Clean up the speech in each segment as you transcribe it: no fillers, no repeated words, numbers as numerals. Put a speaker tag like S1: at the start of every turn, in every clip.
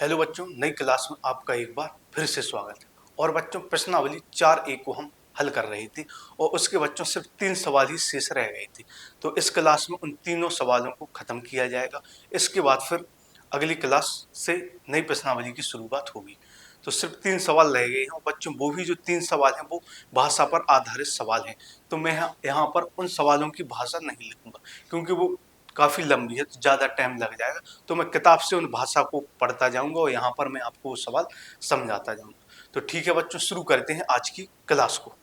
S1: Hello बच्चों, नई class में आपका एक बार फिर से स्वागत है। और बच्चों, प्रश्नावली 4A को हम हल कर रहे थे और उसके बच्चों सिर्फ 3 सवाल ही शेष रह गए थे। तो इस क्लास में उन तीनों सवालों को खत्म किया जाएगा। इसके बाद फिर अगली क्लास से नई प्रश्नावली की शुरुआत होगी। तो सिर्फ 3 सवाल रह गए हैं और बच्चों वो भी जो 3 सवाल हैं वो भाषा पर आधारित सवाल हैं। तो मैं यहाँ पर उन सवालों की भाषा नहीं लिखूंगा क्योंकि वो काफ़ी लंबी है, तो ज़्यादा टाइम लग जाएगा। तो मैं किताब से उन भाषा को पढ़ता जाऊंगा और यहाँ पर मैं आपको वो सवाल समझाता जाऊंगा। तो ठीक है बच्चों, शुरू करते हैं आज की क्लास को।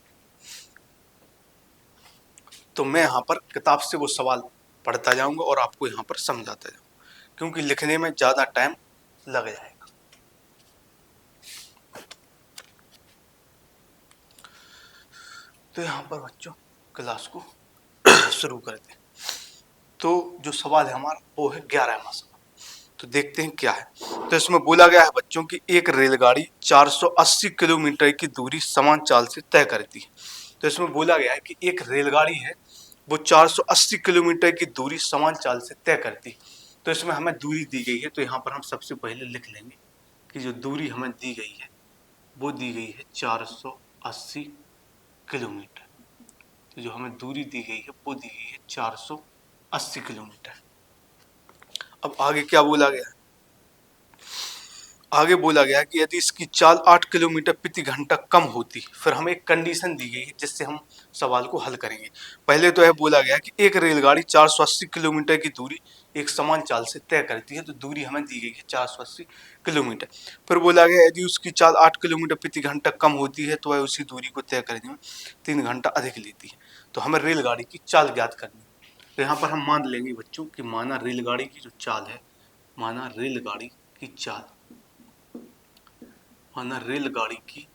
S1: तो मैं यहाँ पर किताब से वो सवाल पढ़ता जाऊंगा और आपको यहाँ पर समझाता जाऊंगा क्योंकि लिखने में ज़्यादा टाइम लग जाएगा। तो यहाँ पर बच्चों क्लास को शुरू करते हैं। तो जो सवाल है हमारा वो है 11वां सवाल। तो देखते हैं क्या है। तो इसमें बोला गया है बच्चों की एक रेलगाड़ी 480 किलोमीटर की दूरी समान चाल से तय करती है। तो इसमें बोला गया है कि एक रेलगाड़ी है वो 480 किलोमीटर की दूरी समान चाल से तय करती है। तो इसमें हमें दूरी दी गई है, तो यहाँ पर हम सबसे पहले लिख लेंगे कि जो दूरी हमें दी गई है वो दी गई है 480 किलोमीटर। तो जो हमें दूरी दी गई है वो दी गई है 480 किलोमीटर। अब आगे क्या बोला गया है? आगे बोला गया कि यदि इसकी चाल 8 किलोमीटर प्रति घंटा कम होती, फिर हमें एक कंडीशन दी गई है जिससे हम सवाल को हल करेंगे। पहले तो यह बोला गया कि एक रेलगाड़ी 480 किलोमीटर की दूरी एक समान चाल से तय करती है। तो दूरी हमें दी गई है 480 किलोमीटर। फिर बोला गया यदि उसकी चाल 8 किलोमीटर प्रति घंटा कम होती है तो वह उसी दूरी को तय करने में 3 घंटा अधिक लेती है। तो हमें रेलगाड़ी की चाल ज्ञात करनी है। तो यहाँ पर हम मान लेंगे बच्चों कि माना रेलगाड़ी की जो चाल है, माना रेलगाड़ी की चाल, माना रेलगाड़ी की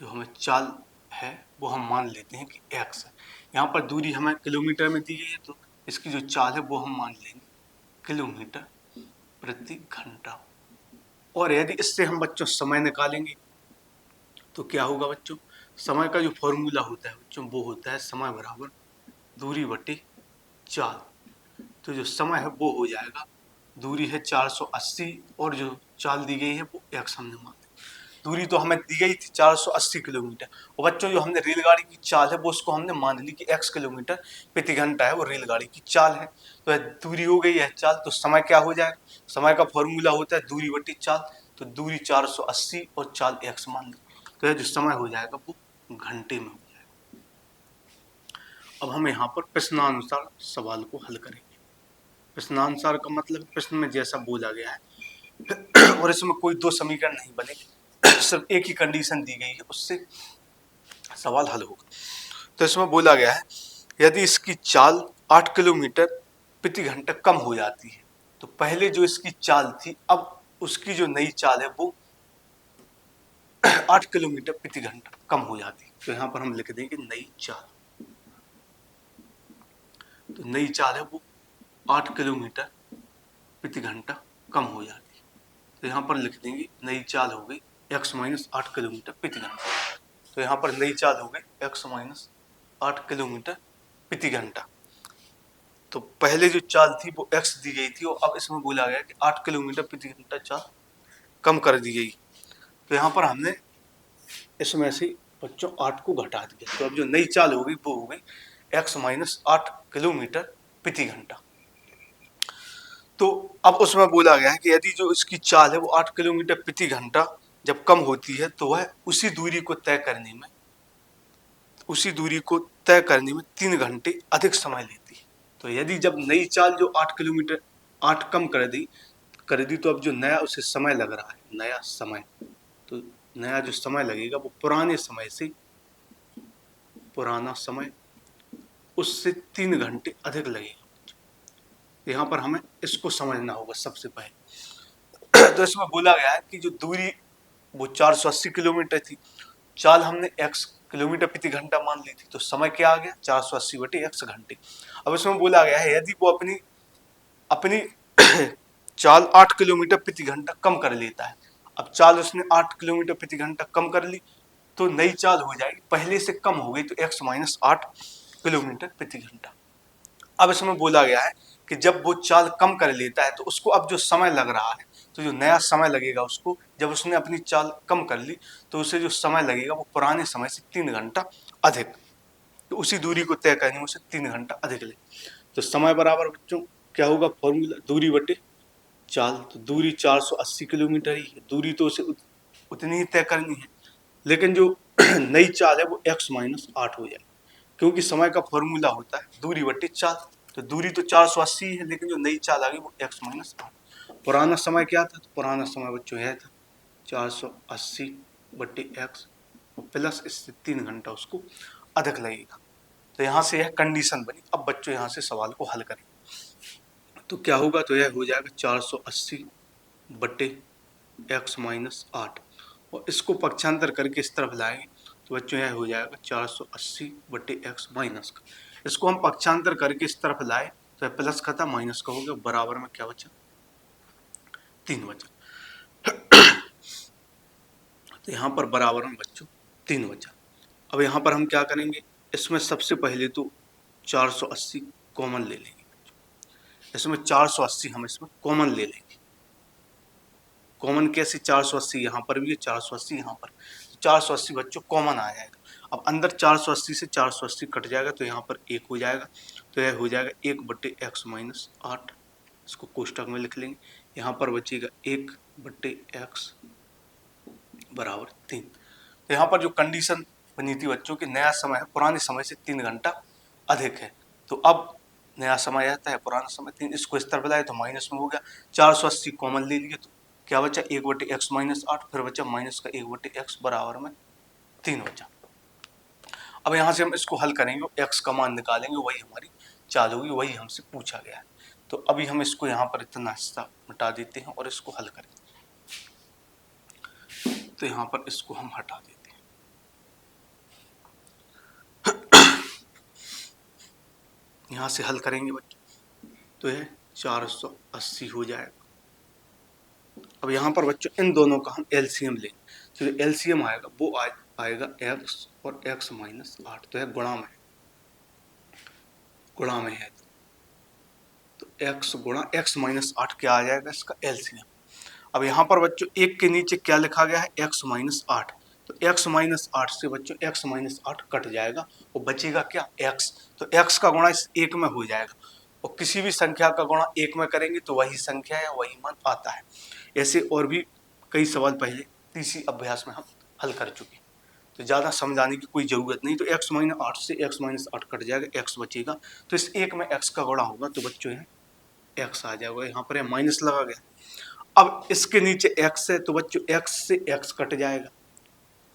S1: जो हमें चाल है वो हम मान लेते हैं कि x है। यहाँ पर दूरी हमें किलोमीटर में दी गई है, तो इसकी जो चाल है वो हम मान लेंगे किलोमीटर प्रति घंटा। और यदि इससे हम बच्चों समय निकालेंगे तो क्या होगा बच्चों? समय का जो फॉर्मूला होता है बच्चों वो होता है समय बराबर दूरी बटे चाल। तो जो समय है वो हो जाएगा, दूरी है 480 और जो चाल दी गई है वो x हमने मान ली। दूरी तो हमें दी गई थी 480 किलोमीटर और बच्चों जो हमने रेलगाड़ी की चाल है वो उसको हमने मान ली कि x किलोमीटर प्रति घंटा है, वो रेलगाड़ी की चाल है। तो दूरी हो गई है चाल, तो समय क्या हो जाएगा? समय का फॉर्मूला होता है दूरी बटी चाल। तो दूरी 480 और चाल x मान ली, तो यह जो समय हो जाएगा वो घंटे में हो जाएगा। अब हम यहाँ पर प्रश्नानुसार सवाल को हल करेंगे। प्रश्नानुसार का मतलब प्रश्न में जैसा बोला गया है और इसमें कोई दो समीकरण नहीं बनेंगे, सिर्फ एक ही कंडीशन दी गई है, उससे सवाल हल होगा। तो इसमें बोला गया है यदि इसकी चाल 8 किलोमीटर प्रति घंटा कम हो जाती है, तो पहले जो इसकी चाल थी अब उसकी जो नई चाल है वो 8 किलोमीटर प्रति घंटा कम हो जाती है। तो यहाँ पर हम लिख देंगे नई चाल। तो नई चाल है वो 8 किलोमीटर प्रति घंटा कम हो जाती है। तो यहाँ पर लिख देंगे नई चाल हो गई x माइनस 8 किलोमीटर प्रति घंटा। तो यहाँ पर नई चाल हो गई x माइनस 8 किलोमीटर प्रति घंटा। तो पहले जो चाल थी वो x दी गई थी और अब इसमें बोला गया कि 8 किलोमीटर प्रति घंटा चाल कम कर दी गई। तो यहाँ पर हमने इसमें से बच्चों 8 को घटा दिया, तो अब जो नई चाल हो गई वो हो गई x माइनस 8 किलोमीटर प्रति घंटा। तो अब उसमें बोला गया है कि यदि जो इसकी चाल है वो 8 किलोमीटर प्रति घंटा जब कम होती है तो वह उसी दूरी को तय करने में 3 घंटे अधिक समय लेती है। तो यदि जब नई चाल जो 8 किलोमीटर 8 कम कर दी तो अब जो नया उसे समय लग रहा है, नया समय, तो नया जो समय लगेगा वो पुराना समय उससे 3 घंटे अधिक लगेगा। यहाँ पर हमें इसको समझना होगा सबसे पहले। तो इसमें बोला गया है कि जो दूरी वो 480 किलोमीटर थी, चाल हमने x किलोमीटर प्रति घंटा मान ली थी, तो समय क्या आ गया 480 बटे x घंटे। अब इसमें बोला गया है यदि वो अपनी चाल 8 किलोमीटर प्रति घंटा कम कर लेता है। अब चाल उसने 8 किलोमीटर प्रति घंटा कम कर ली तो नई चाल हो जाएगी, पहले से कम हो गई तो x माइनस 8 किलोमीटर प्रति घंटा। अब इसमें बोला गया है कि जब वो चाल कम कर लेता है तो उसको अब जो समय लग रहा है तो जो नया समय लगेगा उसको, जब उसने अपनी चाल कम कर ली तो उसे जो समय लगेगा वो पुराने समय से 3 घंटा अधिक, तो उसी दूरी को तय करने में उसे 3 घंटा अधिक लगे। तो समय बराबर बच्चों क्या होगा, फॉर्मूला दूरी बटे चाल। तो दूरी 480 किलोमीटर ही है, दूरी तो उसे उतनी ही तय करनी है, लेकिन जो नई चाल है वो x माइनस 8 हो जाएगी, क्योंकि समय का फॉर्मूला होता है दूरी बटे चाल। तो दूरी तो 480 है, लेकिन जो नई चाल आ गई वो x माइनस 8। पुराना समय क्या था, तो पुराना समय बच्चों यह था 480 बटे x प्लस इससे 3 घंटा उसको अधिक लगेगा। तो यहाँ से यह कंडीशन बनी। अब बच्चों यहाँ से सवाल को हल करें तो क्या होगा, तो यह हो जाएगा 480 बटे x माइनस 8, और इसको पक्षांतर करके इस तरफ लाएंगे तो बच्चों यह हो जाएगा 480 बटे x माइनस का। इसको हम पक्षांतर करके इस तरफ लाए तो यह प्लस का था माइनस का हो गया, बराबर में क्या बचा, 3 बचा। तो यहाँ पर बराबर में बच्चों 3 बचा। अब यहाँ पर हम क्या करेंगे, इसमें सबसे पहले तो 480 कॉमन ले लेंगे। इसमें 480 हम इसमें कॉमन ले लेंगे। कॉमन कैसे, 480 यहाँ पर भी है, 480 यहाँ पर, 480 बच्चों कॉमन आ जाएगा। अब अंदर 480 से 480 कट जाएगा तो यहाँ पर 1 हो जाएगा, तो यह हो जाएगा 1 बटे x माइनस 8। इसको कोष्टक में लिख लेंगे। यहाँ पर बचेगा 1 बटे x बराबर 3। तो यहाँ पर जो कंडीशन बनी थी बच्चों की, नया समय है पुराने समय से 3 घंटा अधिक है, तो अब नया समय आता है पुराना समय 3, इसको इस तरफ लाए तो माइनस में हो गया। 480 कॉमन ले लिए तो क्या बचा, 1 बटे x माइनस 8, फिर बचा माइनस का 1 बटे x बराबर में 3 बचा। अब यहाँ से हम इसको हल करेंगे, x का मान निकालेंगे, वही हमारी चाल होगी, वही हमसे पूछा गया है। तो अभी हम इसको यहाँ पर इतना हिस्सा मिटा देते हैं और इसको हल करें। तो यहाँ पर इसको हम हटा देते हैं। यहाँ से हल करेंगे बच्चों तो यह 480 हो जाएगा। अब यहाँ पर बच्चों इन दोनों का हम एलसीएम लेंगे, तो जो एलसीएम आएगा वो आएगा x और x माइनस 8, तो यह गुणा में है, गुणा में है तो x गुणा x माइनस 8 क्या आ जाएगा, इसका एलसीएम। अब यहाँ पर बच्चों एक के नीचे क्या लिखा गया है, x माइनस 8, तो x माइनस 8 से बच्चों x माइनस 8 कट जाएगा और बचेगा क्या, x। तो x का गुणा इस एक में हो जाएगा, और किसी भी संख्या का गुणा एक में करेंगे तो वही संख्या या वही मान आता है। ऐसे और भी कई सवाल पहले तीसरी अभ्यास में हम हल कर चुके हैं, तो ज़्यादा समझाने की कोई ज़रूरत नहीं। तो x माइनस 8 से x माइनस 8 कट जाएगा, x बचेगा, तो इस एक में x का गुणा होगा तो बच्चों यहाँ x आ जाएगा, यहाँ पर माइनस लगा गया। अब इसके नीचे x है तो बच्चों x से x कट जाएगा,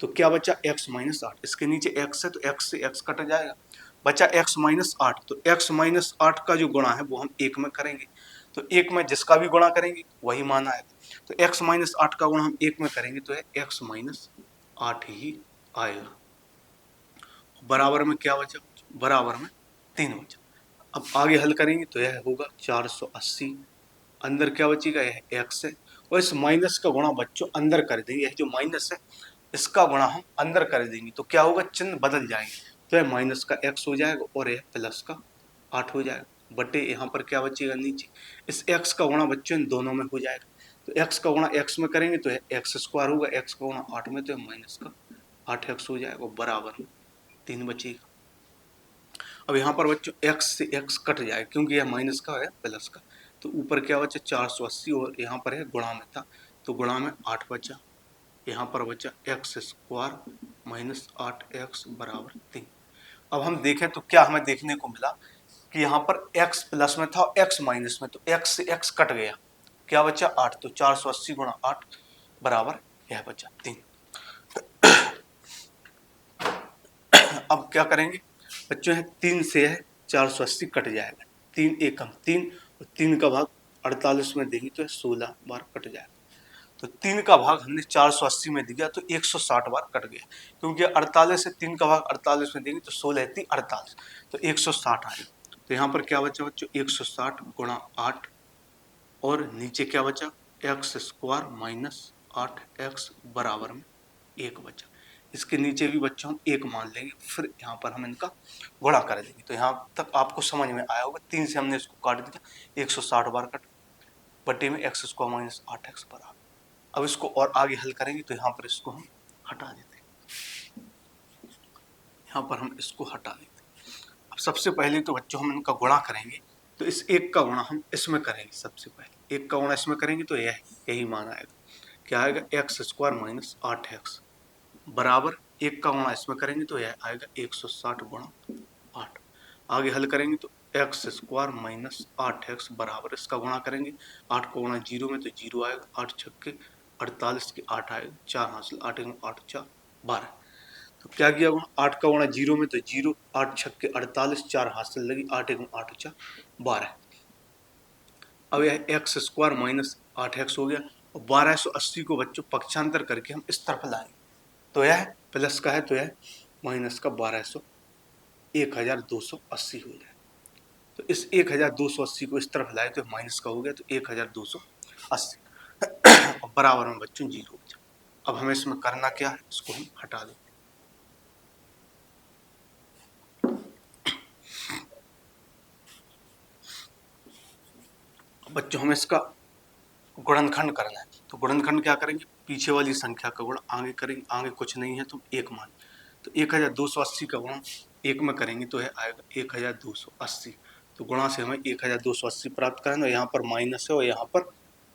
S1: तो क्या बचा, x माइनस 8। इसके नीचे x है तो x से x कट जाएगा, बचा x माइनस 8। तो x माइनस 8 का जो गुणा है वो हम एक में करेंगे, तो एक में जिसका भी गुणा करेंगे वही मान आएगा। तो x माइनस 8 का गुणा हम एक में करेंगे तो है x माइनस 8 ही आएगा। बराबर में क्या बचा, बराबर में 3 बचा। अब आगे हल करेंगे तो यह होगा 480, अंदर क्या बचेगा, यह x है, और इस माइनस का गुणा बच्चों अंदर कर देंगे, यह जो माइनस है इसका गुणा हम अंदर कर देंगे तो क्या होगा, चिन्ह बदल जाएंगे, तो यह माइनस का x हो जाएगा और यह प्लस का 8 हो जाएगा, बटे यहाँ पर क्या बचेगा नीचे, इस x का गुणा बच्चों इन दोनों में हो जाएगा, तो x का गुणा x में करेंगे तो यह x स्क्वायर होगा, x का गुणा 8 में तो यह माइनस का 8x हो जाएगा, बराबर में 3 बचेगा। अब यहाँ पर बच्चों x से x कट जाए क्योंकि यह माइनस का है प्लस का, तो ऊपर क्या बचा 480 और यहाँ पर है गुणा में था तो गुणा में 8 बचा, यहाँ पर बचा x स्क्वायर माइनस 8x बराबर 3। अब हम देखें तो क्या हमें देखने को मिला कि यहाँ पर x प्लस में था और x माइनस में, तो x से x कट गया, क्या बचा 8, तो 480 गुणा 8 बराबर यह बचा 3। अब क्या करेंगे बच्चों, है 3 से है 480 कट जाएगा, 3 एकम 3 और 3 का भाग 48 में देंगे तो 16 बार कट जाएगा, तो 3 का भाग हमने 480 में दिया तो 160 बार कट गया, क्योंकि 48 से 3 का भाग 48 में देंगे तो 16 थी 48, तो 160 आएगा। तो यहाँ पर क्या बचा बच्चों, 160 गुणा 8 और नीचे क्या बचा, एक्स स्क्वायर माइनस 8x बराबर में 1 बचा। इसके नीचे भी बच्चों हम 1 मान लेंगे, फिर यहाँ पर हम इनका गुणा कर देंगे। तो यहाँ तक आपको समझ में आया होगा, 3 से हमने इसको काट दिया, 160 बार कट बटे में एक्स स्क्वायर माइनस 8x बराबर। अब इसको और आगे हल करेंगे तो यहाँ पर इसको हम हटा देते हैं, यहाँ पर हम इसको हटा देते हैं। अब सबसे पहले तो बच्चों हम इनका गुणा करेंगे, तो इस एक का गुणा हम इसमें करेंगे। सबसे पहले एक का गुणा इसमें करेंगे तो यही मान आएगा, क्या आएगा, एक्स स्क्वायर माइनस 8x बराबर एक का गुणा इसमें करेंगे तो यह आएगा 160 गुणा 8। आगे हल करेंगे तो एक्स स्क्वायर माइनस 8x बराबर इसका गुणा करेंगे, 8 को गुणा 0 में तो 0 आएगा, 8 छक्के 48 के 8 आएगा, 4 हासिल, 8 8 4 12। तो क्या किया गुणा, 8 का गुणा 0 में तो 0, 8 छक्के 48, 4 हासिल लगी, 8 8 4 12। अब यह एक्स स्क्वायर माइनस 8x हो गया, और 1280 को बच्चों पक्षांतर करके हम इस तरफ लाएंगे तो यह प्लस का है तो यह माइनस का 1280 हो जाए। तो इस 1280 को इस तरफ लाए तो माइनस का हो गया, तो 1280 बराबर में बच्चों 0 हो जाए। अब हमें इसमें करना क्या है, इसको हम हटा दें। बच्चों हमें इसका गुणनखंड करना है, तो गुणनखंड क्या करेंगे, पीछे वाली संख्या का गुण आगे करेंगे, आगे कुछ नहीं है तो एक मान, तो 1280 का गुण एक में करेंगे तो यह आएगा 1280। तो गुणा से हमें 1280 प्राप्त करना है, यहाँ पर माइनस है और यहाँ पर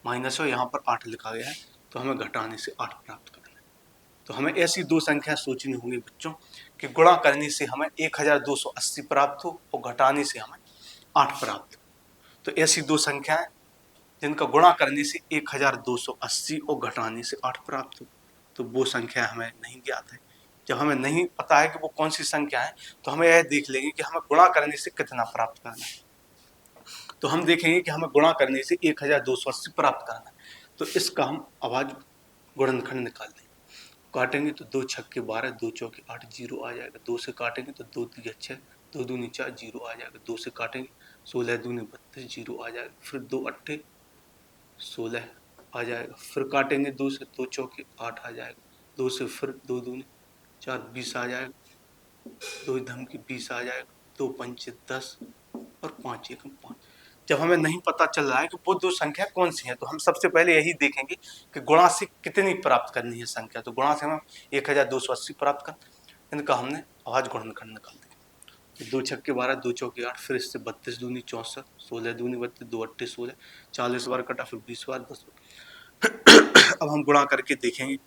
S1: माइनस है और यहाँ पर 8 लिखा गया है, तो हमें घटाने से 8 प्राप्त करना है। तो हमें ऐसी दो संख्या सोचनी होंगी बच्चों कि गुणा करने से हमें 1280 प्राप्त हो और घटाने से हमें 8 प्राप्त हो। तो ऐसी दो संख्याएं जिनका गुणा करने से 1280 और घटाने से 8 प्राप्त हो, तो वो संख्या हमें नहीं ज्ञात है। जब हमें नहीं पता है कि वो कौन सी संख्या है, तो हमें यह देख लेंगे कि हमें गुणा करने से कितना प्राप्त करना है। तो हम देखेंगे कि हमें गुणा करने से 1280 प्राप्त करना है, तो इसका हम आवाज गुणनखंड निकाल देंगे। काटेंगे तो 2 छक्के 12, 2 चौके 8, 0 आ जाएगा। 2 से काटेंगे तो 2 तिया 6, 2 दूनी 4, 0 आ जाएगा। 2 से काटेंगे 16 दूनी 32, 0 आ जाएगा। फिर 2 अट्ठे 16 आ जाएगा। फिर काटेंगे 2 से, 2 चौके 8 आ जाएगा। 2 से फिर 2 दूनी 4, 20 आ जाएगा। 2 धम की 20 आ जाएगा। 2 पंचे 10 और 5 एकम 5। जब हमें नहीं पता चल रहा है कि वो दो संख्या कौन सी है, तो हम सबसे पहले यही देखेंगे कि गुणा से कितनी प्राप्त करनी है संख्या। तो गुणा से हम 1280 प्राप्त कर, इनका हमने आवाज गुणनखंड निकाल दिया। 2 छक्के 12, 2 चौके 8, फिर इससे 32 दूनी 64, 16 दूनी 32, 2 अट्ठे 16, 40 बार कटा, फिर 20 बार 10 बार। अब हम गुणा करके देखेंगे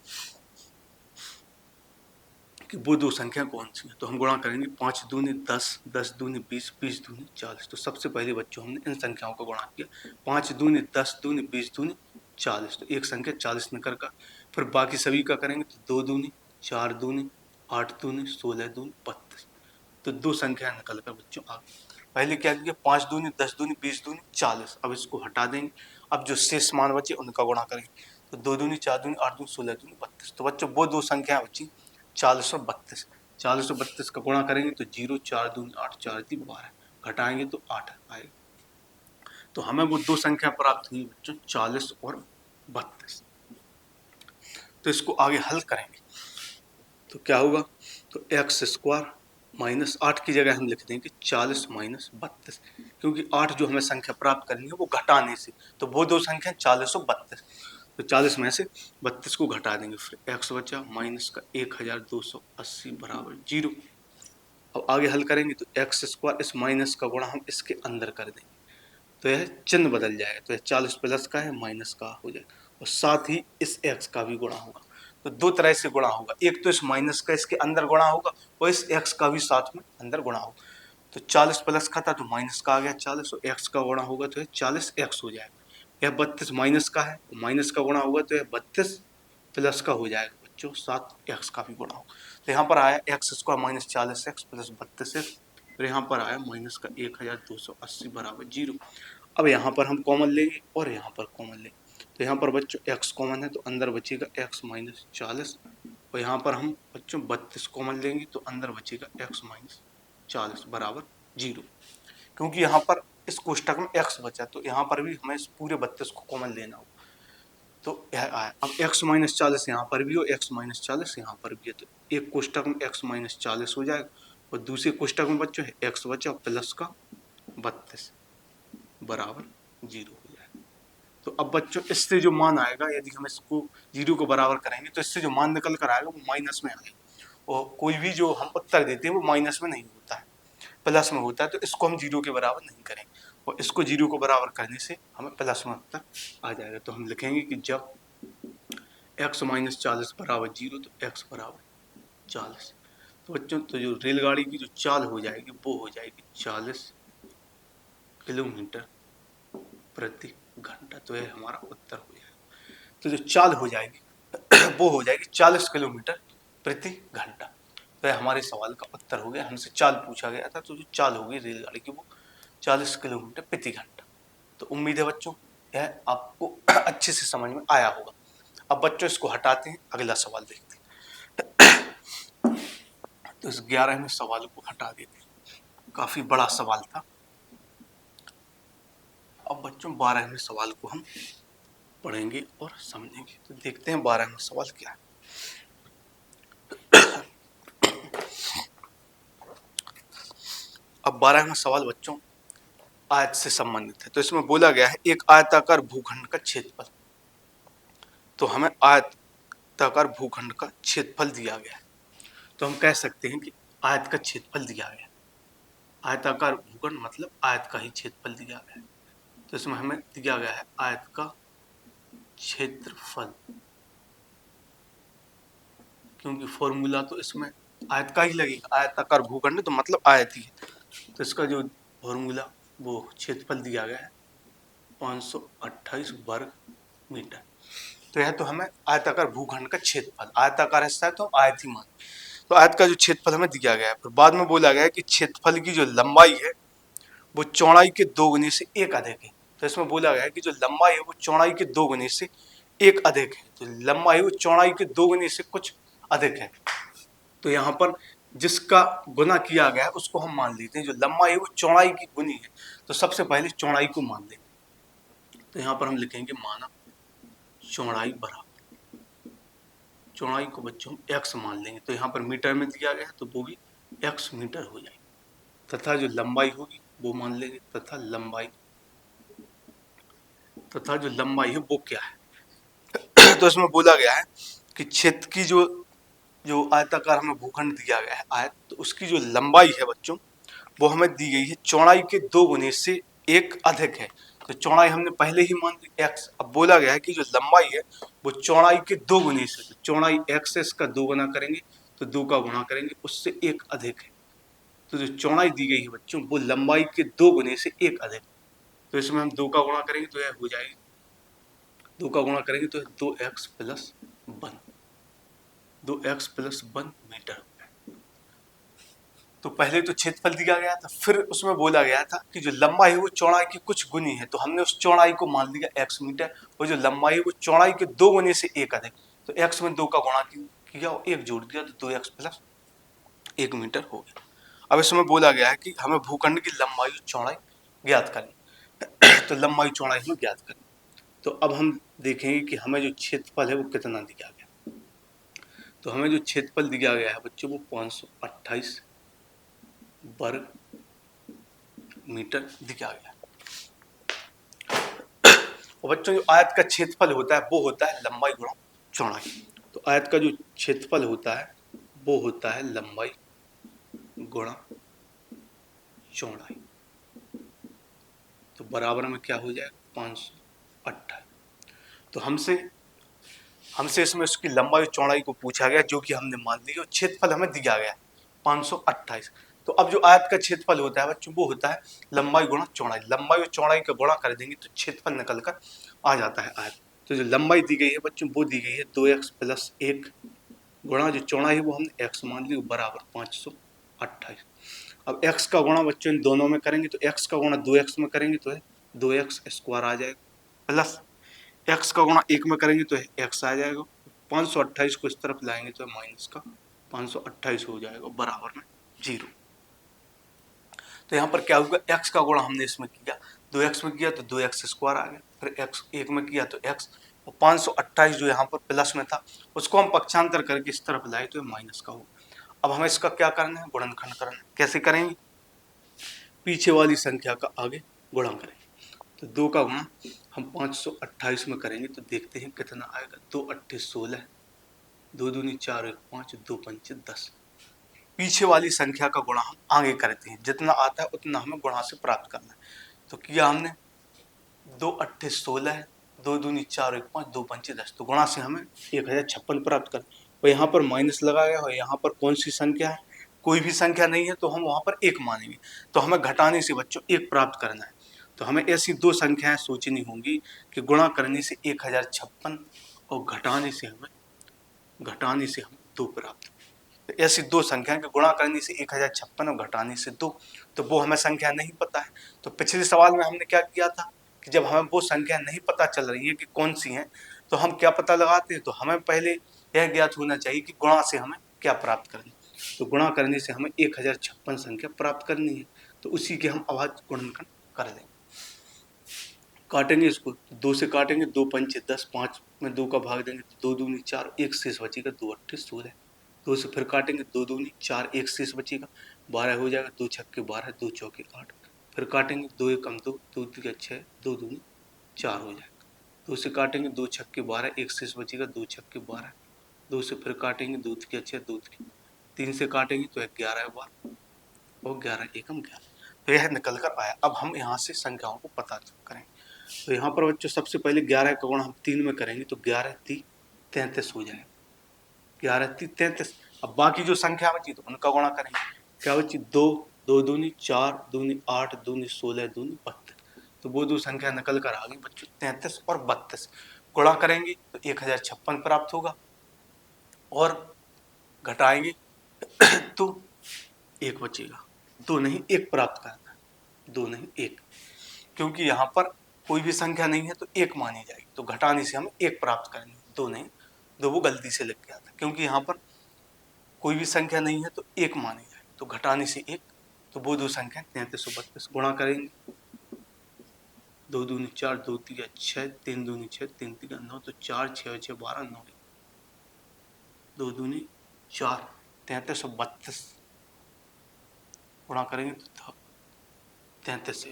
S1: कि वो दो संख्या कौन सी है। तो हम गुणा करेंगे 5 दूनी 10, 10 दूनी 20, 20 दूनी 40। तो सबसे पहले बच्चों हमने इन संख्याओं का गुणा किया, 5 दूनी 10 दूनी 20 दूनी 40। तो एक संख्या 40 निकल का, फिर बाकी सभी का करेंगे तो 2 दूनी 4 दूनी 8 दूनी 16 दूनी 32। तो दो संख्या निकल कर बच्चों आ गई। पहले क्या किया, 5 दूनी 10 दूनी 20 दूनी 40। अब इसको हटा देंगे, अब जो शेष मान बचे उनका गुणा करेंगे, तो 2 दूनी 4 दूनी 8 दूनी 16 दूनी 32। तो बच्चों वो दो संख्या बची 432। 432 का गुणा करेंगे तो 0, 4 दूनी 8, 4 दी 12, घटाएंगे तो 8 आएगा। तो हमें वो दो संख्या प्राप्त हुई बच्चों 40 और 32। तो इसको आगे हल करेंगे तो क्या होगा, तो एक्स स्क्वायर माइनस 8 की जगह हम लिख देंगे 40 माइनस 32, क्योंकि 8 जो हमें संख्या प्राप्त करनी है वो घटाने से, तो वो दो संख्या 40 और 32। तो 40 में से 32 को घटा देंगे, फिर एक्स बचा माइनस का 1280 बराबर 0। अब आगे हल करेंगे तो एक्स स्क्वायर इस माइनस का गुणा हम इसके अंदर कर देंगे, तो यह चिन्ह बदल जाएगा, तो यह 40 प्लस का है माइनस का हो जाएगा, और साथ ही इस एक्स का भी गुणा होगा। तो दो तरह से गुणा होगा, एक तो इस माइनस का इसके अंदर गुणा होगा और इस एक्स का भी साथ में अंदर गुणा होगा। तो 40 प्लस का था तो माइनस का आ गया 40, और एक्स का गुणा होगा तो यह 40 एक्स हो जाएगा। यह 32 माइनस का है, माइनस का गुणा होगा तो यह 32 प्लस का हो जाएगा बच्चों, साथ एक्स का भी गुणा होगा। तो यहाँ पर आया x square minus 40 x plus 32 x, फिर यहाँ पर आया माइनस का 1280 बराबर 0। अब यहाँ पर हम कॉमन लेंगे और यहाँ पर कॉमन लेंगे, तो यहाँ पर बच्चों x कॉमन है तो अंदर बचेगा x माइनस 40, और यहाँ पर हम बच्चों 32 कॉमन लेंगे तो अंदर बचेगा x माइनस 40 बराबर 0। क्योंकि यहाँ पर इस कोष्टक में x बचा, तो यहाँ पर भी हमें इस पूरे 32 को कॉमन लेना होगा। तो यह आया, अब x माइनस 40 यहाँ पर भी हो, x माइनस 40 यहाँ पर भी है, तो एक कोष्टक में x माइनस 40 हो जाएगा, और दूसरे कोष्टक में बच्चों है x बचा प्लस का 32 बराबर 0 हो जाएगा। तो अब बच्चों इससे जो मान आएगा, यदि हम इसको 0 को बराबर करेंगे तो इससे जो मान निकल कर आएगा वो माइनस में आएगा, और कोई भी जो हम उत्तर देते हैं वो माइनस में नहीं होता है, प्लस में होता है। तो इसको हम 0 के बराबर नहीं करेंगे, और इसको 0 को बराबर करने से हमें प्लस में उत्तर आ जाएगा। तो हम लिखेंगे कि जब x माइनस 40 बराबर 0 तो x बराबर 40। तो बच्चों तो जो रेलगाड़ी की जो चाल हो जाएगी वो हो जाएगी 40 किलोमीटर प्रति घंटा। तो यह हमारा उत्तर हो जाएगा। तो जो चाल हो जाएगी वो हो जाएगी 40 किलोमीटर प्रति घंटा। तो यह हमारे सवाल का उत्तर हो गया। हमसे चाल पूछा गया था, तो जो चाल होगी रेलगाड़ी की वो 40 किलोमीटर प्रति घंटा। तो उम्मीद है बच्चों यह आपको अच्छे से समझ में आया होगा। अब बच्चों इसको हटाते हैं, अगला सवाल देखते हैं। तो इस 11वें सवाल को हटा देते हैं, काफी बड़ा सवाल था। अब बच्चों 12वें सवाल को हम पढ़ेंगे और समझेंगे। तो देखते हैं 12वां सवाल क्या है। अब 12वां सवाल बच्चों आयत से संबंधित है। तो इसमें बोला गया है एक आयताकार भूखंड का क्षेत्रफल। तो हमें आयताकार भूखंड का क्षेत्रफल दिया गया है। तो हम कह सकते हैं कि आयत का क्षेत्रफल दिया गया है। आयताकार भूखंड मतलब आयत का ही क्षेत्रफल दिया गया है। तो इसमें हमें दिया गया है आयत का क्षेत्रफल, क्योंकि फॉर्मूला तो इसमें आयत का ही लगेगा। आयताकार भूखंड तो मतलब आयत ही है। तो इसका जो फॉर्मूला वो क्षेत्रफल दिया गया है 528 वर्ग मीटर। तो यह तो हमें आयताकार भूखंड का क्षेत्रफल, आयताकार हिस्सा है तो आयत ही मान। तो आयत का जो क्षेत्रफल हमें दिया गया है, फिर बाद में बोला गया है कि क्षेत्रफल की जो लंबाई है वो चौड़ाई के 2 गुने से 1 अधिक है। तो इसमें बोला गया है कि जो लंबाई है वो चौड़ाई के 2 गुने से 1 अधिक है। तो लंबाई वो चौड़ाई के 2 गुने से कुछ अधिक है। तो यहाँ पर जिसका गुना किया गया है उसको हम मान लेते हैं। जो लंबाई है वो चौड़ाई की गुनी है, तो सबसे पहले चौड़ाई को मान लेंगे। तो यहाँ पर हम लिखेंगे माना चौड़ाई बराबर, चौड़ाई को बच्चों हम x मान लेंगे। तो यहाँ पर मीटर में दिया गया है तो वो भी x मीटर हो जाएगी, तथा जो लंबाई होगी वो मान लेंगे, तथा जो लंबाई है वो क्या है। तो इसमें बोला गया है कि क्षेत्र की जो आयताकार हमें भूखंड दिया गया है आयत, तो उसकी जो लंबाई है बच्चों वो हमें दी गई है चौड़ाई के 2 गुने से 1 अधिक है। तो चौड़ाई हमने पहले ही मान ली x। अब बोला गया है कि जो लंबाई है वो चौड़ाई के 2 गुने से, तो चौड़ाई x है, इसका 2 गुना करेंगे तो 2 का गुणा करेंगे उससे 1 अधिक है। तो जो चौड़ाई दी गई है बच्चों वो लंबाई के 2 गुने से 1 अधिक। तो इसमें हम 2 का गुणा करेंगे तो यह हो जाएगी, 2 का गुणा करेंगे तो 2x plus 1, 2x plus 1 metre. तो पहले तो क्षेत्रफल दिया गया था, फिर उसमें बोला गया था कि जो लंबाई है वो चौड़ाई की कुछ गुनी है, तो हमने उस चौड़ाई को मान लिया x मीटर, और जो लंबाई है वो चौड़ाई के 2 गुने से 1 अधिक। तो x में 2 का गुणा किया और 1 जोड़ दिया तो 2x प्लस 1 मीटर हो गया। अब इसमें बोला गया है कि हमें भूखंड की लंबाई और चौड़ाई ज्ञात करनी। तो लंबाई चौड़ाई हमें ज्ञात करनी। तो अब हम देखेंगे कि हमें जो क्षेत्रफल है वो कितना दिया गया। तो हमें जो क्षेत्रफल दिया गया है बच्चों वो 528 वर्ग मीटर दिया गया। और बच्चों जो आयत का क्षेत्रफल होता है वो होता है लंबाई गुणा चौड़ाई। तो आयत का जो क्षेत्रफल होता है वो होता है लंबाई गुणा चौड़ाई। तो बराबर में क्या हो जाएगा 528। तो हमसे इसमें उसकी लंबाई और चौड़ाई को पूछा गया जो कि हमने मान ली, और क्षेत्रफल हमें दिया गया 528। तो अब जो आयत का क्षेत्रफल होता है बच्चों वो होता है लंबाई गुणा चौड़ाई। लंबाई और चौड़ाई का गुणा कर देंगे तो क्षेत्रफल निकल कर आ जाता है आयत। तो जो लंबाई दी गई है बच्चों वो दी गई है 2x प्लस 1 गुणा जो चौड़ाई है वो हमने x मान ली बराबर 528। अब x का गुणा बच्चों इन दोनों में करेंगे तो x का गुणा 2x में करेंगे तो है 2x स्क्वायर आ जाएगा, प्लस x का गुणा 1 में करेंगे तो x आ जाएगा। 528 को इस तरफ लाएंगे तो माइनस का 528 हो जाएगा बराबर में 0। तो यहाँ पर क्या होगा, x का गुणा हमने इसमें किया, 2x में किया तो 2x स्क्वायर आ गया, फिर x 1 में किया तो x, और 528 जो यहाँ पर प्लस में था उसको हम पक्षांतर करके इस तरफ लाए तो माइनस का होगा। अब हमें इसका क्या करना है, गुणनखंड करना है। कैसे करेंगे, पीछे वाली संख्या का आगे गुणा करेंगे। तो 2 का गुणा हम 528 में करेंगे तो देखते हैं कितना आएगा। 2 अट्ठे 16, 2 दूनी 4 1 5, 2 पंचे 10। पीछे वाली संख्या का गुणा हम आगे करते हैं, जितना आता है उतना हमें गुणा से प्राप्त करना है। तो किया हमने 2 अट्ठे 16, 2 दूनी 4 1 5, 2 पंचे 10। तो गुणा से हमें 1056 प्राप्त कर। और यहाँ पर माइनस लगा गया, और यहाँ पर कौन सी संख्या है, कोई भी संख्या नहीं है, तो हम वहां पर एक मानेंगे। तो हमें घटाने से बच्चों एक प्राप्त करना है। तो हमें ऐसी दो संख्याएं सोचनी होंगी कि गुणा करने से 1056 और घटाने से हमें 2 प्राप्त। तो ऐसी दो संख्या के गुणा करने से 1056 और घटाने से 2, तो वो हमें संख्या नहीं पता है। तो पिछले सवाल में हमने क्या किया था कि जब हमें वो संख्या नहीं पता चल रही है कि कौन सी है, तो हम क्या पता लगाते हैं, तो हमें पहले यह ज्ञात होना चाहिए कि गुणा से हमें क्या प्राप्त करना है। तो गुणा करने से हमें 1056 संख्या प्राप्त करनी है, तो उसी के हम अभाज्य गुणनखंड कर देंगे। काटेंगे इसको, 2 से काटेंगे, 2 पंचे 10, 5 में 2 का भाग देंगे तो 2 दूनी 4, 1 शेष बचेगा, 2 अट्ठे 16। 2 से फिर काटेंगे, 2 दूनी 4, 1 शेष बचेगा, 12 हो जाएगा, 2 छक्के 12, 2 चौके 8। फिर काटेंगे, 2 एकम 2, 2 तिया 6, 2 दूनी 4 हो जाएगा। 2 से काटेंगे, 2 छक्के 12, 1 शेष बचेगा, 2 छक्के 12। 2 से फिर काटेंगे, 2 तिया 6, 2 3 से काटेंगे तो 11 बार और 11 एकम 11। तो यह निकल कर आया। अब हम यहाँ से संख्याओं को पता करेंगे। तो यहाँ पर बच्चों सबसे पहले 11 का गुणा हम 3 में करेंगे तो 11 3 33 हो जाएगा। 11 3 33। अब बाकी जो संख्या बची तो उनका गुणा करेंगे। क्या बची, 2 2 दूनी 4 दूनी 8 दूनी 16 दूनी 32। तो वो दो संख्या निकल कर आ गई बच्चों 33 और 32। गुणा करेंगे तो 1056 प्राप्त होगा और घटाएंगे तो 1 बचेगा। 2 नहीं 1 प्राप्त करना है, 2 नहीं 1, क्योंकि यहाँ पर कोई भी संख्या नहीं है तो 1 मानी जाएगी। तो घटाने से हमें 1 प्राप्त करेंगे, 2 नहीं 2। वो गलती से लिख गया था, क्योंकि यहाँ पर कोई भी संख्या नहीं है तो 1 मानी जाएगी, तो घटाने से 1। तो वो दो संख्या 33 और 32 गुणा करेंगे, 2 दूनी 4, 2 तिया 6, 3 दूनी 6, 3 तिया 9, तो 4 6 6 12 9, 2 दूनी 4, 33 और 32 गुणा करेंगे तो 33 से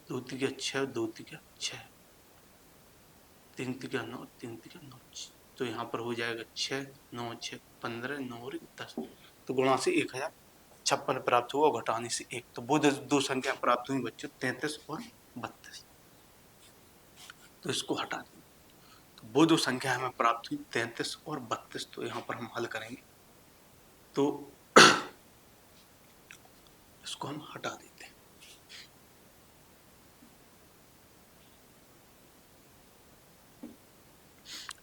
S1: 2 तिया 6, 2 तिया 6, 3 तिया 9, 3 तिया 9, तो यहाँ पर हो जाएगा 6 9 6 15 9 और 10। तो गुणा से 1056 प्राप्त हुआ, घटाने से 1। तो वो दो संख्या प्राप्त हुई बच्चों 33 और 32। तो इसको हटा दें, तो वो दो संख्या हमें प्राप्त हुई 33 और 32। तो यहाँ पर हम हल करेंगे तो इसको हम हटा देते हैं।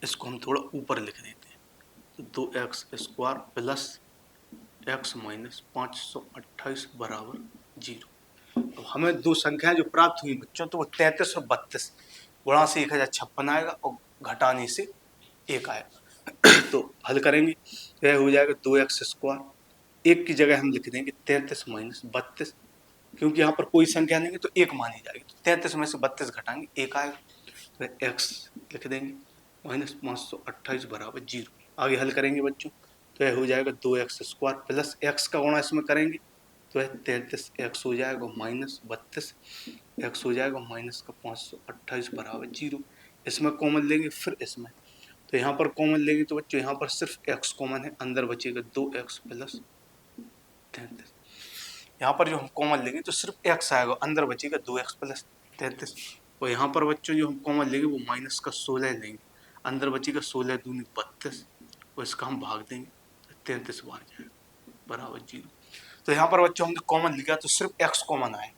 S1: इसको हम थोड़ा ऊपर लिख देते हैं, तो 2x square plus x minus 528 बराबर 0। अब हमें दो संख्याएं जो प्राप्त हुई बच्चों, तो वो 33 और 32। गुणा से 1056 आएगा और घटाने से 1 आएगा। तो हल करेंगे तो यह हो जाएगा 2x स्क्वायर, 1 की जगह हम लिख देंगे 33 माइनस 32, क्योंकि यहाँ पर कोई संख्या नहीं है तो 1 मानी जाएगी। तो 33 में से 32 घटाएंगे 1 आएगा, तो x लिख देंगे माइनस 528 बराबर 0। आगे हल करेंगे बच्चों तो यह हो जाएगा 2x स्क्वायर प्लस x का गुणा इसमें करेंगे तो यह 33x हो जाएगा माइनस 32 x हो जाएगा माइनस का 528 बराबर 0। इसमें कॉमन लेंगे फिर इसमें, तो यहाँ पर कॉमन लेंगे तो बच्चों यहाँ पर सिर्फ x कॉमन है, अंदर बचेगा 2x प्लस 33। यहाँ पर जो हम कॉमन लेंगे तो सिर्फ x आएगा, अंदर बचेगा 2x प्लस 33। और यहाँ पर बच्चों जो हम कॉमन लेंगे वो माइनस का 16 लेंगे, अंदर बचेगा 16 दूनी 32, और इसका हम भाग देंगे 33 बार जाएगा बराबर 0। तो यहाँ पर बच्चों हमने कॉमन लिखा तो सिर्फ x कॉमन आए,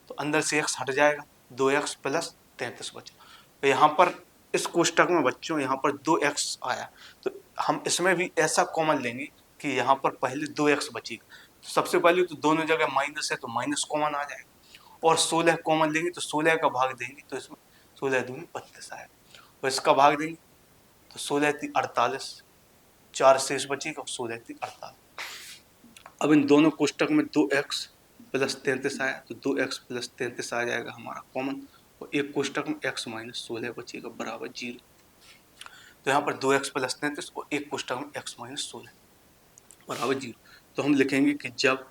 S1: तो अंदर से x हट जाएगा, 2x प्लस 33 बचा। तो यहाँ पर इस कोष्टक में बच्चों यहाँ पर 2x आया, तो हम इसमें भी ऐसा कॉमन लेंगे कि यहाँ पर पहले 2x बचेगा। तो सबसे पहले तो दोनों जगह माइनस है तो माइनस कॉमन आ जाएगा, और 16 कॉमन लेंगे तो 16 का भाग देंगे तो इसमें 16 दूनी 32 आएगा, और इसका भाग देंगे तो 16 × 48, 4 शेष बचेगा, 16 × 48। अब इन दोनों कोष्टक में 2x प्लस 33 आया तो 2x प्लस 33 आ जाएगा हमारा कॉमन, और एक कोष्टक में x माइनस 16 बचेगा बराबर 0। तो यहाँ पर 2x प्लस 33 और एक कोष्टक में x माइनस 16 बराबर 0। तो हम लिखेंगे कि जब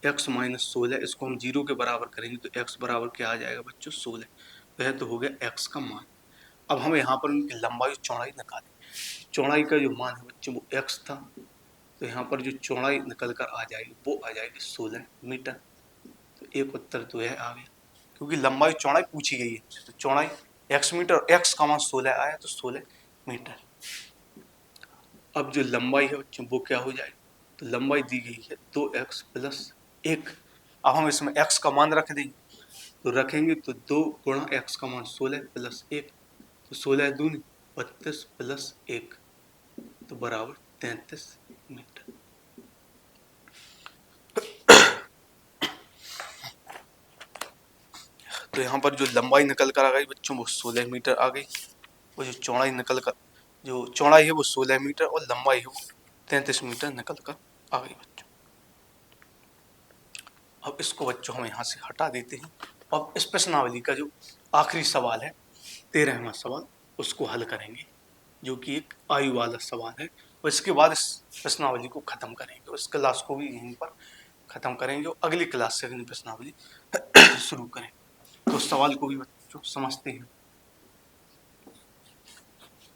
S1: x माइनस 16, इसको हम 0 के बराबर करेंगे तो x बराबर क्या आ जाएगा बच्चों 16। तो यह तो हो गया x का मान। अब हमें यहाँ पर उनकी लंबाई और चौड़ाई निकालें। चौड़ाई का जो मान है बच्चों वो x था, तो यहाँ पर जो चौड़ाई निकल कर आ जाएगी वो आ जाएगी 16 मीटर। तो एक उत्तर तो यह आ गया, क्योंकि लंबाई चौड़ाई पूछी गई है तो चौड़ाई x मीटर और x का मान 16 आया तो 16 मीटर। अब जो लंबाई है बच्चों वो क्या हो जाएगी, तो लंबाई दी गई है 2x प्लस 1। अब हम इसमें x का मान रख देंगे, तो रखेंगे तो 2 गुणा x का मान 16 प्लस 1, तो 16 दूनी 32 प्लस 1 तो बराबर 33 मीटर। तो यहाँ पर जो लंबाई निकल कर आ गई बच्चों वो 16 मीटर आ गई, वो जो चौड़ाई निकल कर, जो चौड़ाई है वो 16 मीटर और लंबाई है वो 33 मीटर निकल कर आ गई बच्चों। अब इसको बच्चों हम यहाँ से हटा देते हैं। अब इस प्रश्नावली का जो आखिरी सवाल है 13वां सवाल, उसको हल करेंगे, जो कि एक आयु वाला सवाल है, और इसके बाद इस प्रश्नावली को खत्म करेंगे और इस क्लास को भी यहीं पर खत्म करेंगे और अगली क्लास से अगली प्रश्नावली शुरू करेंगे। तो सवाल को भी बच्चों समझते हैं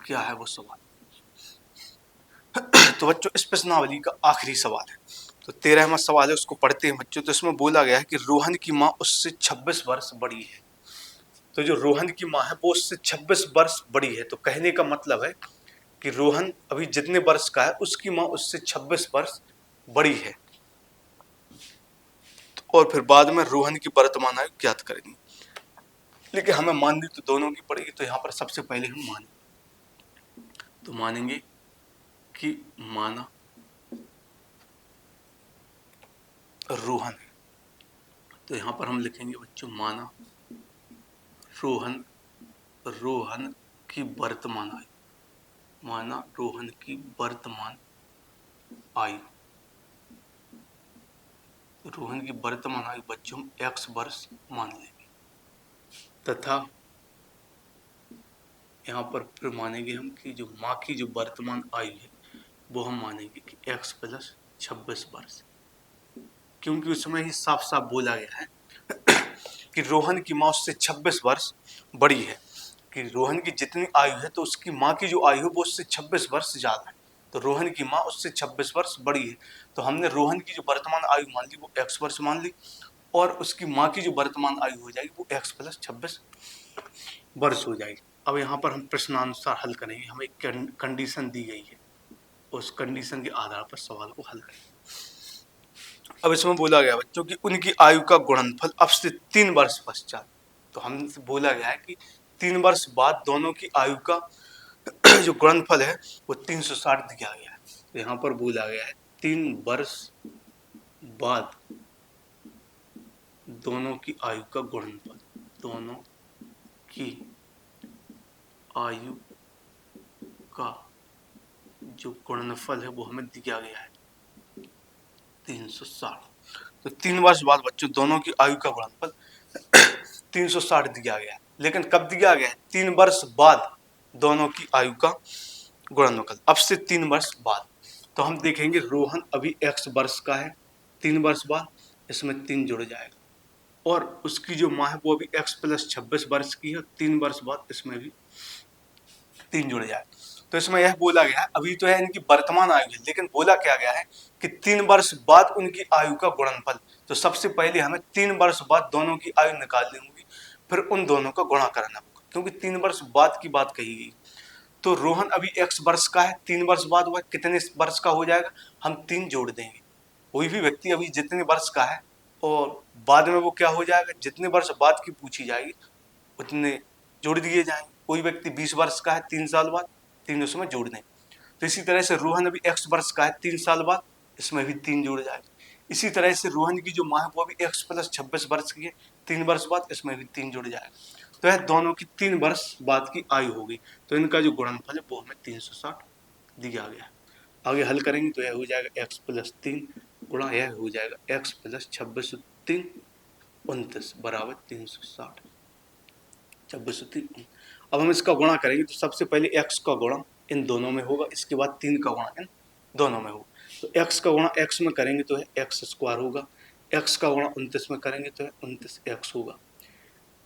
S1: क्या है वो सवाल। तो बच्चों इस प्रश्नावली का आखिरी सवाल है, तो 13वां सवाल है, उसको पढ़ते हैं बच्चों। तो इसमें बोला गया है कि रोहन की माँ उससे 26 वर्ष बड़ी है। तो जो रोहन की माँ है वो उससे 26 वर्ष बड़ी है, तो कहने का मतलब है कि रोहन अभी जितने वर्ष का है उसकी माँ उससे 26 वर्ष बड़ी है। और फिर बाद में रोहन की वर्तमान आयु ज्ञात करेंगे, लेकिन हमें माननी तो दोनों की पड़ेगी। तो यहाँ पर सबसे पहले हम मानेंगे कि माना रोहन है, तो यहाँ पर हम लिखेंगे बच्चों माना रोहन की वर्तमान आयु, माना रोहन की वर्तमान आयु, रोहन की वर्तमान आयु बच्चों हम x वर्ष मान लेंगे, तथा यहाँ पर फिर मानेंगे हम कि जो माँ की जो वर्तमान आयु है वो हम मानेंगे कि x प्लस 26 वर्ष, क्योंकि उसमें ही साफ साफ बोला गया है कि रोहन की माँ उससे 26 वर्ष बड़ी है, कि रोहन की जितनी आयु है तो उसकी माँ की जो आयु है वो उससे 26 वर्ष ज्यादा है, तो रोहन की माँ उससे 26 वर्ष बड़ी है। तो हमने रोहन की जो वर्तमान आयु मान ली वो x वर्ष मान ली, और उसकी माँ की जो वर्तमान आयु हो जाएगी वो x प्लस 26 वर्ष हो जाएगी। अब यहाँ पर हम प्रश्नानुसार हल करेंगे, हमें एक कंडीशन दी गई है, उस कंडीशन के आधार पर सवाल को हल करेंगे। अब इसमें बोला गया बच्चों कि उनकी आयु का गुणनफल अब से 3 वर्ष पश्चात, तो हमसे बोला गया है कि 3 वर्ष बाद दोनों की आयु का जो गुणनफल है वो 360 दिया गया है। तो यहाँ पर बोला गया है 3 वर्ष बाद दोनों की आयु का गुणनफल, दोनों की आयु का जो गुणनफल है वो हमें दिया गया है 360। तो 3 वर्ष बाद बच्चों दोनों की आयु का गुणनफल 360 दिया गया है, लेकिन कब दिया गया है, 3 वर्ष बाद दोनों की आयु का गुणनफल, अब से 3 वर्ष बाद। तो हम देखेंगे रोहन अभी x वर्ष का है, 3 वर्ष बाद इसमें 3 जुड़ जाएगा, और उसकी जो माँ है वो अभी x प्लस 26 वर्ष की है, 3 वर्ष बाद इसमें भी 3 जुड़ जाएगा। तो इसमें यह बोला गया है, अभी तो है इनकी वर्तमान आयु है, लेकिन बोला क्या गया है कि 3 वर्ष बाद उनकी आयु का गुणनफल। तो सबसे पहले हमें 3 वर्ष बाद दोनों की आयु निकालनी होगी, फिर उन दोनों का गुणा करना होगा, क्योंकि 3 वर्ष बाद की बात कही गई। तो रोहन अभी x वर्ष का है, 3 वर्ष बाद वह कितने वर्ष का हो जाएगा, हम 3 जोड़ देंगे। कोई भी व्यक्ति अभी जितने वर्ष का है और बाद में वो क्या हो जाएगा, जितने वर्ष बाद की पूछी जाएगी उतने जोड़ दिए जाएंगे। कोई व्यक्ति 20 वर्ष का है, 3 साल बाद 3 उसमें जोड़ दें। तो इसी तरह से रोहन अभी x वर्ष का है, 3 साल बाद इसमें भी 3 जोड़ जाएगा। इसी तरह से रोहन की जो माँ है वो भी x प्लस 26 वर्ष की है, 3 वर्ष बाद इसमें भी 3 जुड़ जाएगा। तो यह दोनों की 3 वर्ष बाद की आयु होगी, तो इनका जो गुणनफल है वो हमें 360 दिया गया है। आगे हल करेंगे तो यह हो जाएगा x प्लस 3 गुणा यह हो जाएगा x प्लस 26 3 29 बराबर 360, 26 3। अब हम इसका गुणा करेंगे तो सबसे पहले x का गुणा इन दोनों में होगा, इसके बाद 3 का गुणा इन दोनों में होगा। तो x का गुणा x में करेंगे तो x स्क्वायर होगा, x का गुणा 29 में करेंगे तो 29x होगा।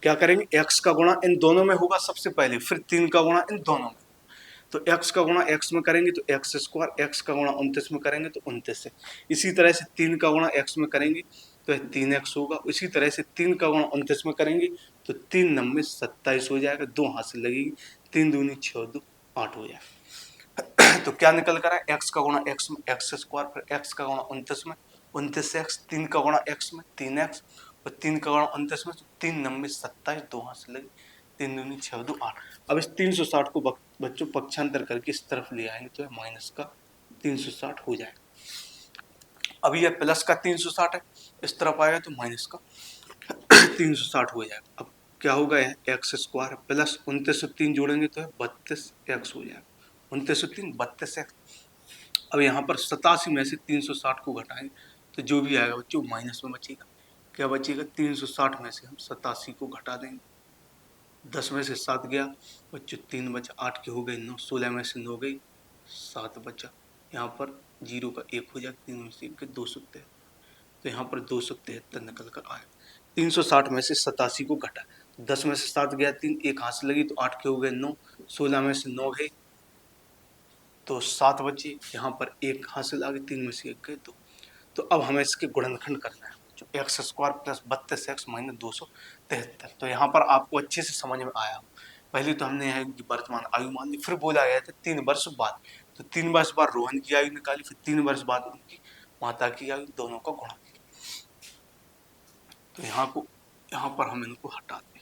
S1: क्या करेंगे, x का गुणा इन दोनों में होगा सबसे पहले, फिर 3 का गुणा इन दोनों में। तो x का गुणा x में करेंगे तो x स्क्वायर, x का गुणा 29 में करेंगे तो 29 है। इसी तरह से 3 का गुणा x में करेंगे तो 3x होगा। इसी तरह से 3 का गुणा 29 में करेंगे तो 3 9 27 हो जाएगा। 2 हाथ से लगेगी, 3 दूनी 6 2 8 हो जाएगा। तो क्या निकल कर आए, x का गुणा x में x स्क्वायर, फिर x का गुणा 29 में 29x, 3 का गुणा x में 3x, और 3 का गुणा 29 में तो 3 9 27, 2 हाथ से लगी, 3 दूनी 6 2 8। अब इस 360 को बच्चों पक्षांतर करके इस तरफ ले आएंगे तो माइनस का 360 हो जाएगा। अब यह प्लस का 360 है, इस तरफ आएगा तो माइनस का 360 हो जाएगा। अब क्या होगा, यह एक्स स्क्वायर प्लस 29 से 3 जोड़ेंगे तो 32x हो जाएगा। 29 से 3 32x। अब यहाँ पर 87 में से 360 को घटाएंगे तो जो भी आएगा बच्चों माइनस में बचेगा। क्या बचेगा, 360 में से हम 87 को घटा देंगे, 10 में से 7 गया बच्चों, 3 बचा, 8 के हो गए 9, 16 में से 9 गई, 7 बचा। यहाँ पर 0 का 1 हो जाएगा, 3 में से 1 के 273, तो यहाँ पर 273 निकल कर आया। 360 में से 87 को घटा, 10 में से 7 गया 3, 1 हाथ से लगी तो 8 के हो गए 9, 16 में से 9 गए तो 7 बचे, यहाँ पर 1 हासिल आ गए, 3 में से 1 गए 2। तो अब हमें इसके गुणनखंड करना है जो x square plus 32x minus 273। तो यहाँ पर आपको अच्छे से समझ में आया। पहले तो हमने यहाँ की वर्तमान आयु मान ली, फिर बोला गया था 3 वर्ष बाद, तो 3 वर्ष बाद रोहन की आयु निकाली, फिर 3 वर्ष बाद उनकी माता की आयु, दोनों का गुणा किया। तो यहाँ पर हम इनको हटा दें,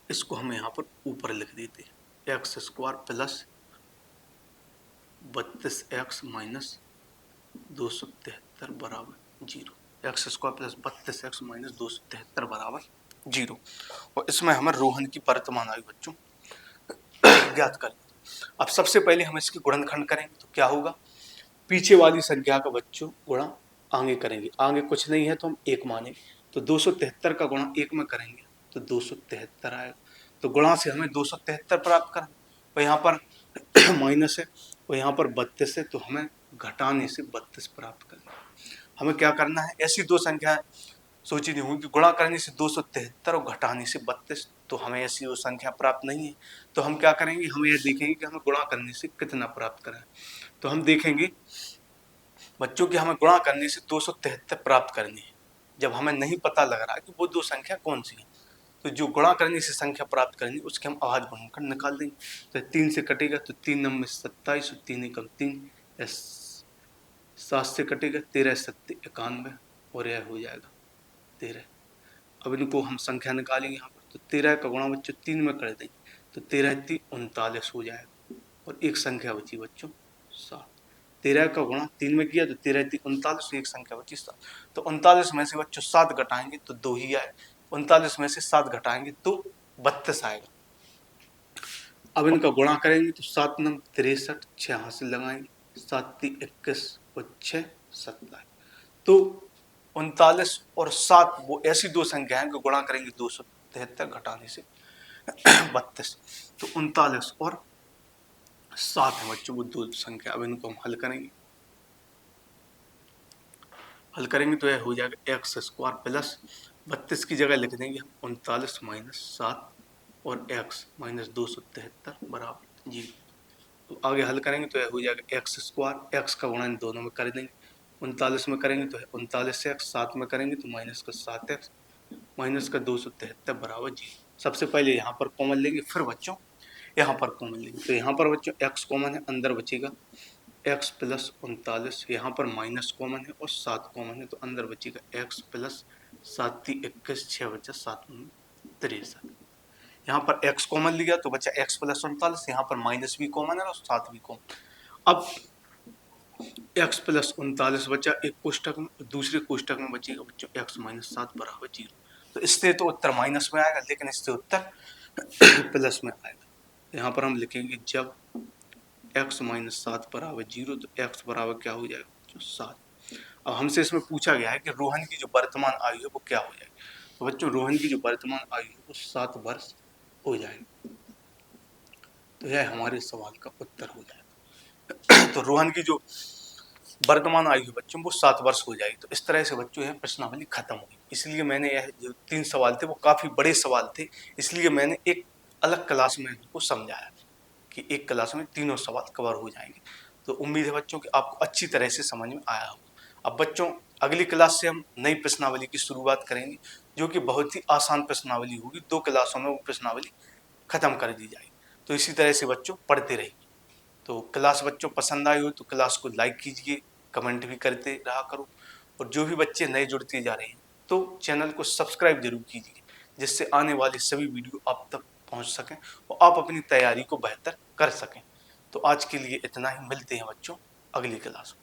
S1: इसको हम यहाँ पर ऊपर लिख देते हैं, x square plus 32x minus 273 बराबर 0। X square plus 32x minus 273 बराबर 0। और इसमें हमें रोहन की वर्तमान आयु बच्चों ज्ञात कर। अब सबसे पहले हम इसके गुणनखंड करेंगे तो क्या होगा, पीछे वाली संख्या का बच्चों गुणा आगे करेंगे, आगे कुछ नहीं है तो हम 1 मानेंगे, तो 273 का गुणा 1 में करेंगे तो 273 आएगा। तो गुणा से हमें 273 प्राप्त करना, और यहाँ पर माइनस है और यहाँ पर 32 है, तो हमें घटाने से 32 प्राप्त करना है। हमें क्या करना है, ऐसी दो संख्या सोची नहीं होगी, गुणा करने से 273 और घटाने से 32, तो हमें ऐसी वो संख्या प्राप्त नहीं है। तो हम क्या करेंगे, हम ये देखेंगे कि हमें गुणा करने से कितना प्राप्त करें। तो हम देखेंगे बच्चों की हमें गुणा करने से 273 प्राप्त करनी है। जब हमें नहीं पता लग रहा है कि वो दो संख्या कौन सी है, तो जो गुणा करने से संख्या प्राप्त करनी उसके हम अभाज्य गुणनखंड निकाल देंगे। तो 3 से कटेगा तो 3 9 27 और 3 एकम 3, 7 से कटेगा 13 7 91 और यह हो जाएगा 13। अब इनको हम संख्या निकालेंगे यहाँ पर, तो 13 का गुणा बच्चों 3 में कर देंगे तो 13 3 39 हो जाएगा, और एक संख्या बची बच्चों 7। 13 का गुणा 3 में किया तो 13 3 39, एक संख्या बची 7। तो 39 में से बच्चों 7 घटाएंगे तो 2 ही आए, 39 में से 7 घटाएंगे तो 32 आएगा। अब इनका गुणा करेंगे तो 7 9 63, 6 हासिल लगाएंगे, 7 3 21 और 6 27। तो 39 और 7 वो ऐसी दो संख्या है कि गुणा करेंगे 273 घटाने से 32। तो 39 और 7 है बच्चों वो दो संख्या। अब इनको हम हल करेंगे तो यह हो जाएगा एक्स स्क्वायर प्लस 32 की जगह लिख देंगे हम 39 माइनस 7 और एक्स माइनस 273 बराबर 0। तो आगे हल करेंगे तो यह हो जाएगा एक्स स्क्वायर, एक्स का गुणा इन दोनों में कर देंगे, 39 में करेंगे तो है 39x, 7 में करेंगे तो माइनस का 7x माइनस का 273 बराबर 0। सबसे पहले यहाँ पर कॉमन लेंगे, फिर बच्चों यहाँ पर कॉमन लेंगे। तो यहाँ पर बच्चों x कॉमन है, अंदर बचेगा x प्लस 39, यहाँ पर माइनस कॉमन है और 7 कॉमन है, तो अंदर बचेगा x प्लस 7 21, 6 बचा 7 63। यहाँ पर x कॉमन लिया तो बचा x प्लस 39, यहाँ पर माइनस भी कॉमन है और 7 भी कॉमन। अब x प्लस 39 बचा एक कोष्टक में, दूसरे कोष्टक में बचेगा बच्चों x माइनस 7 बराबर 0। तो इससे तो उत्तर माइनस में आएगा, लेकिन इससे उत्तर प्लस में आएगा। यहाँ पर हम लिखेंगे जब x माइनस 7 बराबर 0, तो x बराबर क्या हो जाएगा बच्चों 7। अब हमसे इसमें पूछा गया है कि रोहन की जो वर्तमान आयु है वो क्या हो जाएगी। तो बच्चों रोहन की जो वर्तमान आयु है वो 7 वर्ष हो जाएगी। तो यह हमारे सवाल का उत्तर हो जाएगा। तो रोहन की जो वर्तमान आयु है बच्चों वो 7 वर्ष हो जाएगी। तो इस तरह से बच्चों यह प्रश्नावली खत्म हुई। इसलिए मैंने यह जो 3 सवाल थे वो काफ़ी बड़े सवाल थे, इसलिए मैंने एक अलग क्लास में इनको समझाया कि एक क्लास में तीनों सवाल कवर हो जाएंगे। तो उम्मीद है बच्चों कि आपको अच्छी तरह से समझ में आया होगा। अब बच्चों अगली क्लास से हम नई प्रश्नावली की शुरुआत करेंगे, जो कि बहुत ही आसान प्रश्नावली होगी। 2 क्लासों में वो प्रश्नावली खत्म कर दी जाएगी। तो इसी तरह से बच्चों पढ़ते रहिए। तो क्लास बच्चों पसंद आई हो तो क्लास को लाइक कीजिए, कमेंट भी करते रहा करो, और जो भी बच्चे नए जुड़ते जा रहे हैं तो चैनल को सब्सक्राइब जरूर कीजिए, जिससे आने वाले सभी वीडियो आप तक पहुंच सकें और आप अपनी तैयारी को बेहतर कर सकें। तो आज के लिए इतना ही, मिलते हैं बच्चों अगली क्लास में।